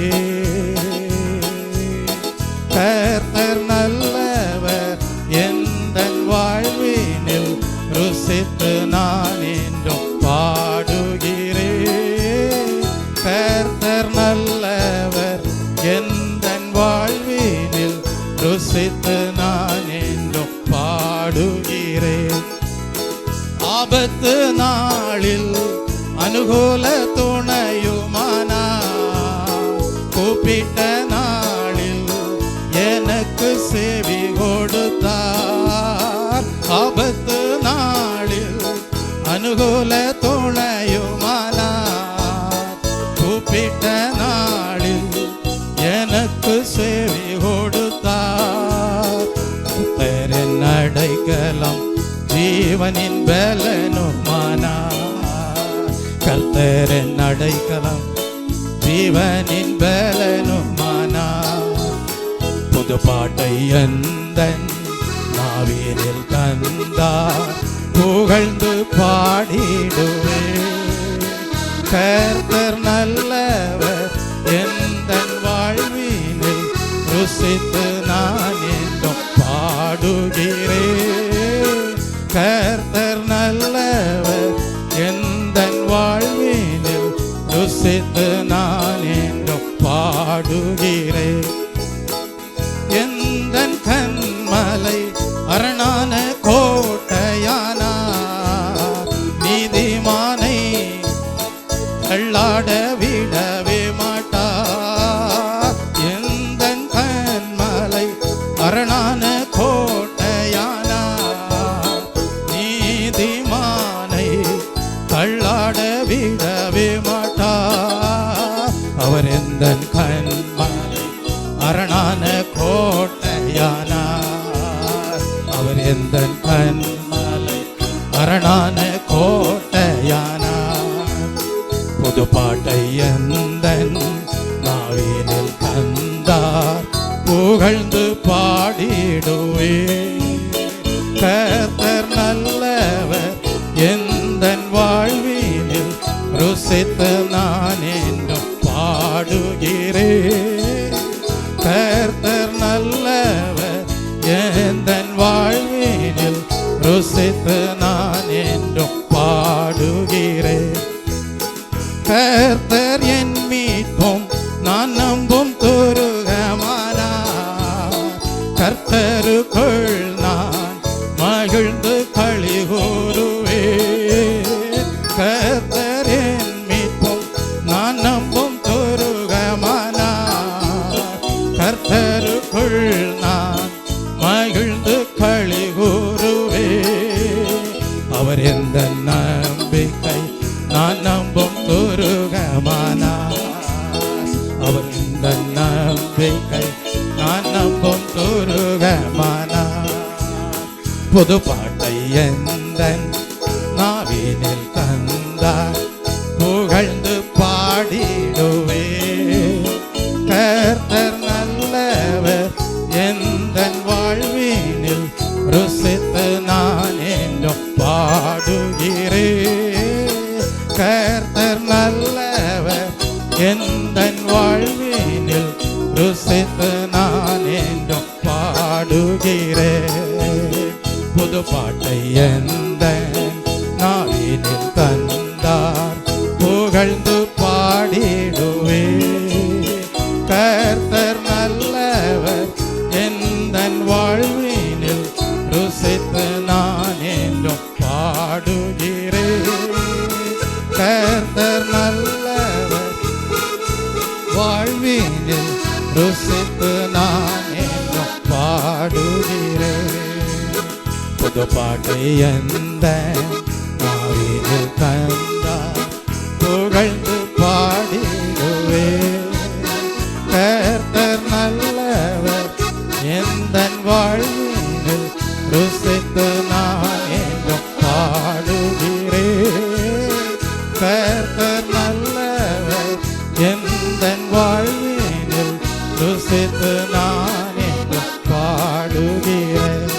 கர்த்தர் நல்லவர், எந்தன் வாழ்வினில் ருசித்து நான் என்றும் பாடுகிறேன். கர்த்தர் நல்லவர், எந்தன் வாழ்வினில் ருசித்து நான் என்றும் பாடுகிறேன். ஆபத்து நாளில் அனுகூல துணையுமானார். கூப்பிட்ட நாளில் எனக்கு செவி கொடுத்தார். ஆபத்து நாளில் அனுகூல துணையுமானார். கூப்பிட்ட நாளில் எனக்கு செவி கொடுத்தார். கர்த்தரின் அடைக்கலம் ஜீவனின் பலனுமானார். கர்த்தரின் அடைக்கலம் ஜீவனின் பலனுமானார். புது பாட்டை எந்தன் நாவினில் தந்தார். புகழ்ந்து பாடிடுவேன். கர்த்தர் நல்லவர் எந்தன் வாழ்வினில் ருசித்து நான் என்றும் பாடுகிறேன். கர்த்தர் நல்லவர் எந்தன் வாழ்வினில் ருசித்து நான் என்றும் பாடுகிறேன். எந்தன் கண்மலை அரணான கோட்டையானார். நீதிமானை தள்ளாட விடவே மாட்டார். எந்தன் கண்மலை அரணான கோட்டையானார். நீதிமானை தள்ளாட விடவே மாட்டார். அவர் எந்தன் கண்மலை அரணான கோட்டையானார். அவர் எந்தன் கண்மலை அரணான கோட்டையானார். புது பாட்டை எந்தன் நாவினில் தந்தார். புகழ்ந்து பாடிடுவேன். கர்த்தர் நல்லவர் எந்தன் வாழ்வினில் ருசித்து நான் என்றும் பாடுகிறேன். கர்த்தர் நல்லவர் எந்தன் வாழ்வினில் ருசித்து நான் என்றும் பாடுகிறேன். கர்த்தர் என் மீட்பும் நான் நம்பும் துருகமானார். கர்த்தருக்குள் நான் மகிழ்ந்து களி கூறுவேன். கர்த்தர் என் மீட்பும் நான் நம்பும் துருகமானார். கர்த்தருக்குள் நான் மகிழ்ந்து களி கூறுவேன். அவர் எந்த நம்பிக்கை நான் நம்பும் துருகமானார். அவர் இந்த நம்பிக்கை நான் நம்பும் துருகமானார். புது பாட்டை எந்தன் நாவினில் தந்தார். புகழ்ந்து பாடிடுவேன். கர்த்தர் நல்லவர் எந்தன் வாழ்வினில் ருசித்து நான் என்றும் பாடுகிறேன். கர்த்தர் நல்லவர் எந்தன் வாழ்வினில் ருசித்து நான் என்றும் பாடுகிறேன். புது பாட்டை எந்தன் நாவினில் தந்தார். புகழ்ந்து பாடிடுவேன். கர்த்தர் நல்லவர் எந்தன் வாழ்வினில் ருசித்து நான் என்றும் பாடுகிறேன். கர்த்தர் நல்லவர் வாழ்வினில் ருசித்து நான் என்றும் பாடுகிறேன். புது பாட்டை எந்தன் நாவினில் தந்தார். புகழ்ந்து பாடிடுவேன். கர்த்தர் நல்லவர் எந்தன் வாழ்வினில் ருசித்து நான் என்றும் பாடுகிறேன். கர்த்தர் நல்லவர் எந்தன் வாழ்வினில் ருசித்து நான் என்றும் பாடுகிறேன்.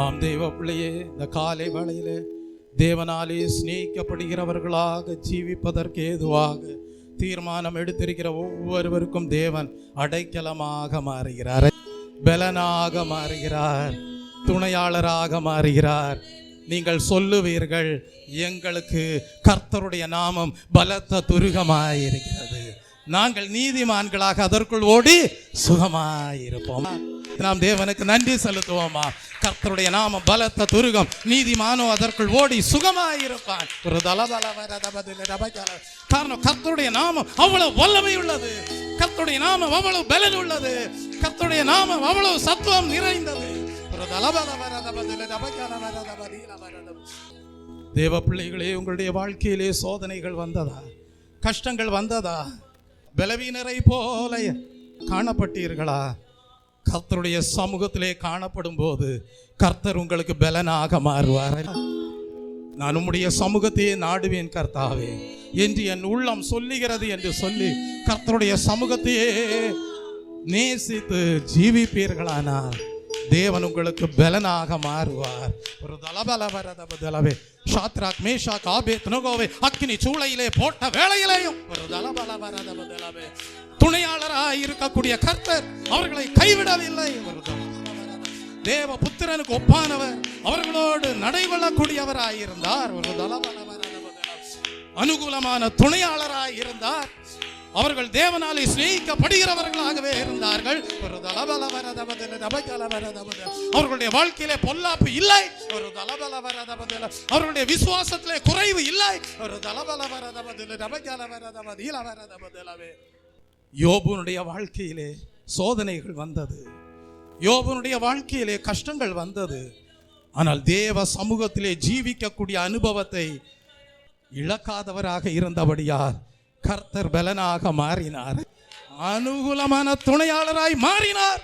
ஆம் தெய்வ பிள்ளையே, இந்த காலை வேளையிலே தேவனாலே சிநேகிக்கப்படுகிறவர்களாக ஜீவிப்பதற்கு ஏதுவாக தீர்மானம் எடுத்திருக்கிற ஒவ்வொருவருக்கும் தேவன் அடைக்கலமாக மாறுகிறார், பலனாக மாறுகிறார், துணையாளராக மாறுகிறார். நீங்கள் சொல்லுவீர்கள், எங்களுக்கு கர்த்தருடைய நாமம் பலத்த துருகமாயிருக்கிறது. நாங்கள் நீதிமான்களாக அதற்குள் ஓடி சுகமாயிருப்போம். நாம் தேவனுக்கு நன்றி செலுத்துவோமா? கர்த்தருடைய நாமம் பலத்த துருகம், நீதிமானோ அதற்குள் ஓடி சுகமாயிருப்பான். ஒரு காரணம், கர்த்தருடைய நாமம் அவ்வளவு வல்லமை உள்ளது, கர்த்தருடைய நாமம் அவ்வளவு பலன் உள்ளது, கர்த்தருடைய நாமம் அவ்வளவு சத்துவம் நிறைந்தது. தேவ பிள்ளைகளே, உங்களுடைய வாழ்க்கையிலே சோதனைகள் வந்ததா? கஷ்டங்கள் வந்ததா? பலவீனரை போல காணப்பட்டீர்களா? கர்த்தருடைய சமூகத்திலே காணப்படும் போது கர்த்தர் உங்களுக்கு பலனாக மாறுவார். நான் உம்முடைய சமூகத்தையே நாடுவேன் கர்த்தாவே என்று என் உள்ளம் சொல்லுகிறது என்று சொல்லி கர்த்தருடைய சமூகத்தையே நேசித்து ஜீவிப்பீர்களானால் தேவன் உங்களுக்கு பலனாக மாறுவார். ஒரு தலபலவரதபதலவே ஷாத்ராக் மேஷாக் ஆபேத்நேகோவை அக்கினி சூளையிலே போட்ட வேளையிலேயும் ஒரு தலபலவரதபதலவே துணையாளராய் இருக்கக்கூடிய கர்த்தர் அவர்களை கைவிடவில்லை. ஒரு தேவ புத்திரனுக்கு ஒப்பானவர் அவர்களோடு நடைபெறக்கூடியவராய் இருந்தார். ஒரு அனுகூலமான துணையாளராய் இருந்தார். அவர்கள் தேவனாலே சிநேகிக்கப்படுகிறவர்களாகவே இருந்தார்கள். ஒரு அவர்களுடைய வாழ்க்கையிலே பொல்லாப்பு இல்லை, ஒரு அவர்களுடைய விசுவாசத்திலே குறைவு இல்லை. ஒரு யோபுனுடைய வாழ்க்கையிலே சோதனைகள் வந்தது, யோபுனுடைய வாழ்க்கையிலே கஷ்டங்கள் வந்தது. ஆனால் தேவ சமூகத்திலே ஜீவிக்கக்கூடிய அனுபவத்தை இழக்காதவராக இருந்தபடியால் கர்த்தர் பலனாக மாறினார், அனுகூலமான துணையாளராய் மாறினார்.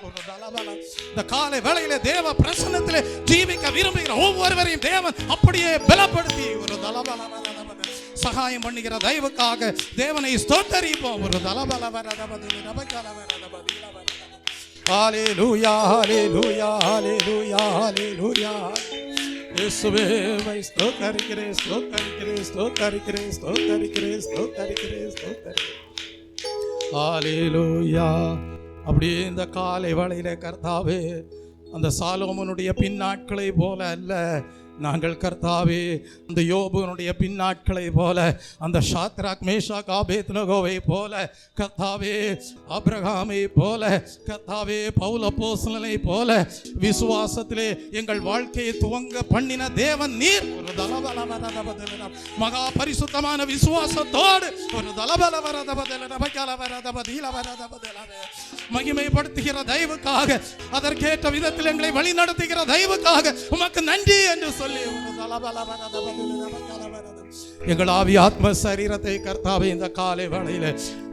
இந்த காலை வேளையிலே தேவ பிரசன்னத்திலே ஜீவிக்க விரும்புகிற ஒவ்வொருவரையும் தேவன் அப்படியே பலப்படுத்தி ஒரு சகாயம் பண்ணுகிற தயவுக்காக தேவனை ஸ்தோத்தரிப்போம். ஒரு ஹல்லேலூயா ஹல்லேலூயா ஹல்லேலூயா ஹல்லேலூயா. இயேசுவே ஸ்தோத்தரிக்கிறேன் ஸ்தோத்தரிக்கிறேன் ஸ்தோத்தரிக்கிறேன் ஸ்தோத்தரிக்கிறேன் ஸ்தோத்தரிக்கிறேன் ஸ்தோத்தரிக்கிறேன். ஹல்லேலூயா. அப்படியே இந்த காலை வேளையிலே கர்த்தாவே, அந்த சாலோமோனுடைய பின்னாட்களை போல அல்ல, நாங்கள் கர்த்தாவே அந்த யோபுனுடைய பின்னாட்களை போல, அந்த ஷாத்ராக் மேஷாக் ஆபேத்நேகோவை போல, கர்த்தாவே ஆபிரகாமை போல, கர்த்தாவே பவுல் அப்போஸ்தலனை போல விசுவாசத்திலே எங்கள் வாழ்க்கையை துவங்க பண்ணின தேவன் நீர். ஒரு மகா பரிசுத்தமான விசுவாசத்தோடு ஒரு மகிமைப்படுத்துகிற தயவுக்காக, அதற்கேற்ற விதத்தில் எங்களை வழி நடத்துகிற தயவுக்காக உமக்கு நன்றி என்று சொல்லி எங்கள் ஆவி ஆத்ம சரீரத்தை கர்த்தாவே இந்த காலை வேளையிலே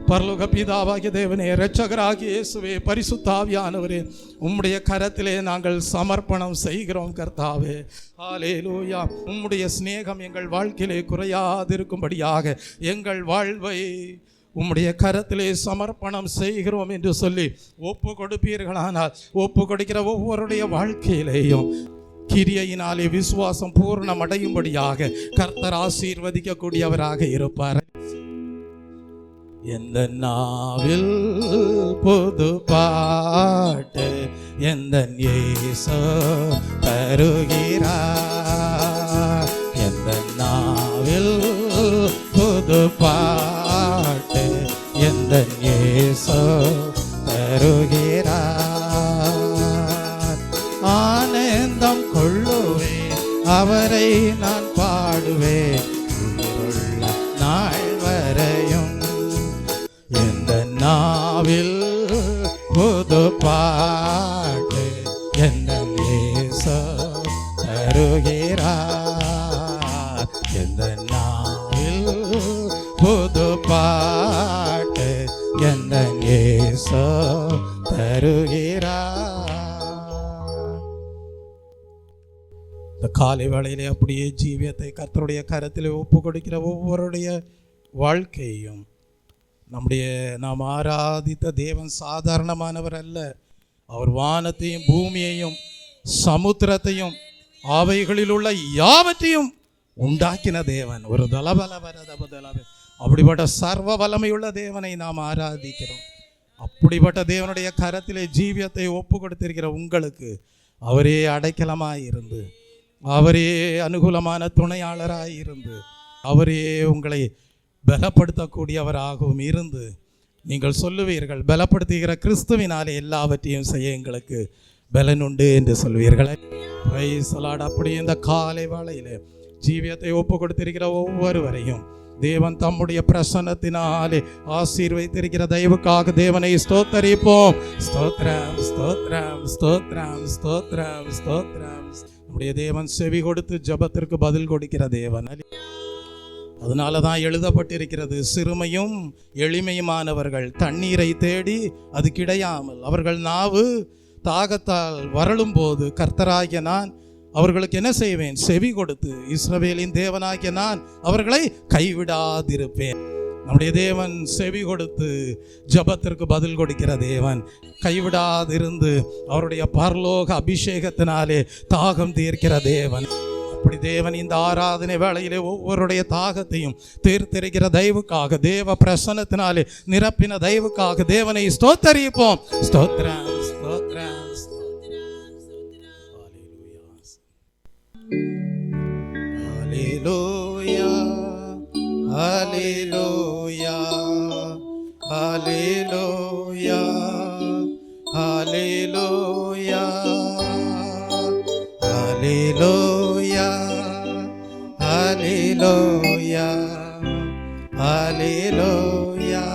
பரலோக பிதாவாகிய தேவனே, இரட்சகராகிய இயேசுவே, பரிசுத்த ஆவியானவரே, உம்முடைய கரத்திலே நாங்கள் சமர்ப்பணம் செய்கிறோம் கர்த்தாவே. ஹல்லேலூயா. உம்முடைய சிநேகம் எங்கள் வாழ்க்கையிலே குறையாதிருக்கும்படியாக எங்கள் வாழ்வை உம்முடைய கரத்திலே சமர்ப்பணம் செய்கிறோம் என்று சொல்லி ஒப்பு கொடுப்பீர்களானால், ஒப்பு கொடுக்கிற ஒவ்வொருடைய வாழ்க்கையிலேயும் கிரியையினாலே விசுவாசம் பூர்ணம் அடையும்படியாக கர்த்தர் ஆசீர்வதிக்கக்கூடியவராக இருப்பார். எந்த நாவில் புது பாட்டு எந்த இயேசு தருகிறார். எந்த நாவில் புது பாட்டு எந்த இயேசு தருகிறார். ஆனந்தம் கொள்ளுவேன் அவரை நான் பாடுவேன் உயிருள்ள நாள் வரையும். எந்த நாவில் புது பாட்டு எந்த இயேசு தருகிறார். எந்த நாவில் புது பாட்டு எந்த இயேசு தருகிறார். இந்த காலை வேளையிலே அப்படியே ஜீவியத்தை கர்த்தருடைய கரத்திலே ஒப்பு கொடுக்கிற ஒவ்வொருடைய வாழ்க்கையும், நாம் ஆராதித்த தேவன் சாதாரணமானவர் அல்ல. அவர் வானத்தையும் பூமியையும் சமுத்திரத்தையும் அவைகளில் உள்ள யாவற்றையும் உண்டாக்கின தேவன். ஒரு அப்படிப்பட்ட சர்வ வல்லமையுள்ள தேவனை நாம் ஆராதிக்கிறோம். அப்படிப்பட்ட தேவனுடைய கரத்திலே ஜீவியத்தை ஒப்பு கொடுத்திருக்கிற உங்களுக்கு அவரே அடைக்கலமாய் இருந்து, அவரே அனுகூலமான துணையாளராய் இருந்து, அவரே உங்களை பலப்படுத்தக்கூடியவராகவும் இருந்து நீங்கள் சொல்லுவீர்கள், பலப்படுத்துகிற கிறிஸ்துவினாலே எல்லாவற்றையும் செய்ய எங்களுக்கு பலன் உண்டு என்று சொல்வீர்கள். அப்படி இந்த காலை வேளையிலே ஜீவியத்தை ஒப்பு கொடுத்திருக்கிற ஒவ்வொருவரையும் தேவன் தம்முடைய பிரசன்னத்தினாலே ஆசீர்வதித்திருக்கிற தயவுக்காக தேவனை ஸ்தோத்தரிப்போம். ஸ்தோத்திரம், ஸ்தோத்திரம், ஸ்தோத்திரம், ஸ்தோத்திரம், ஸ்தோத்திரம். நம்முடைய தேவன் செவி கொடுத்து ஜெபத்திற்கு பதில் கொடுக்கிற தேவன். அதனால தான் எழுதப்பட்டிருக்கிறது, சிறுமையும் எளிமையுமானவர்கள் தண்ணீரை தேடி அது கிடையாமல் அவர்கள் நாவு தாகத்தால் வரலும் போது கர்த்தராகிய நான் அவர்களுக்கு என்ன செய்வேன்? செவி கொடுத்து இஸ்ரவேலின் தேவனாகிய நான் அவர்களை கைவிடாதிருப்பேன். நம்முடைய தேவன் செவி கொடுத்து ஜெபத்திற்கு பதில் கொடுக்கிற தேவன். கைவிடாதிருந்து அவருடைய பரலோக அபிஷேகத்தினாலே தாகம் தீர்க்கிற தேவன். அப்படி தேவன் இந்த ஆராதனை வேளையிலே ஒவ்வொருடைய தாகத்தையும் தீர்த்திருக்கிற தயவுக்காக, தேவ பிரசன்னத்தினாலே நிரப்பின தயவுக்காக தேவனை ஸ்தோத்தரிப்போம். ஸ்தோத்திரம், ஸ்தோத்திரம். Hallelujah, hallelujah, hallelujah, hallelujah, hallelujah, hallelujah, hallelujah,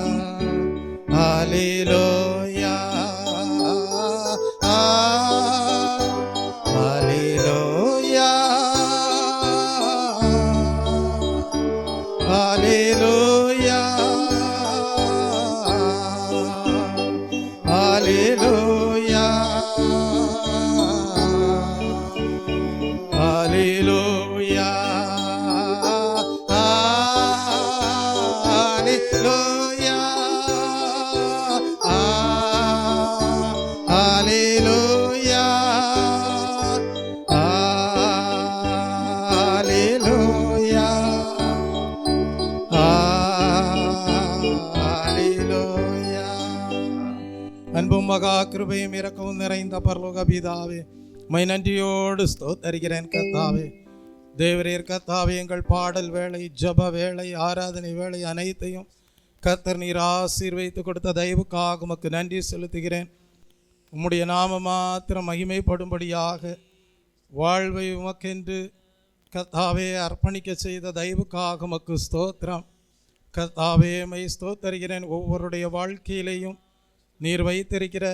hallelujah. அன்பும் மகா கிருபையும் இரக்கமும் நிறைந்த பரலோக பிதாவே, உம்மை நன்றியோடு ஸ்தோத்தரிக்கிறேன் கர்த்தாவே. தேவரீர் கர்த்தாவே, எங்கள் பாடல் வேளை, ஜப வேளை, ஆராதனை வேளை அனைத்தையும் கர்த்தர் நீர் ஆசீர்வதித்து கொடுத்த தயவுக்காக உமக்கு நன்றி செலுத்துகிறேன். உம்முடைய நாம மாத்திரம் மகிமைப்படும்படியாக வாழ்வை உமக்கென்று கர்த்தாவே அர்ப்பணிக்க செய்த தயவுக்காக உமக்கு ஸ்தோத்திரம். கர்த்தாவே, மை ஸ்தோத்தரிக்கிறேன். ஒவ்வொருடைய வாழ்க்கையிலையும் நீர் வைத்திருக்கிற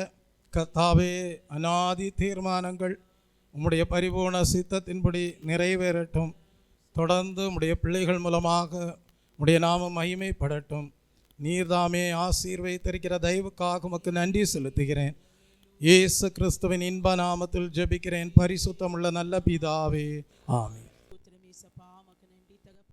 கர்த்தாவே அநாதி தீர்மானங்கள் உம்முடைய பரிபூர்ண சித்தத்தின்படி நிறைவேறட்டும். தொடர்ந்து உம்முடைய பிள்ளைகள் மூலமாக உம்முடைய நாமம் மகிமைப்படட்டும். நீர்தாமே ஆசீர்வதித்திருக்கிற தயவுக்காக உமக்கு நன்றி செலுத்துகிறேன். இயேசு கிறிஸ்துவின் இன்ப நாமத்தில் ஜெபிக்கிறேன் பரிசுத்தமுள்ள நல்ல பிதாவே, ஆமென்.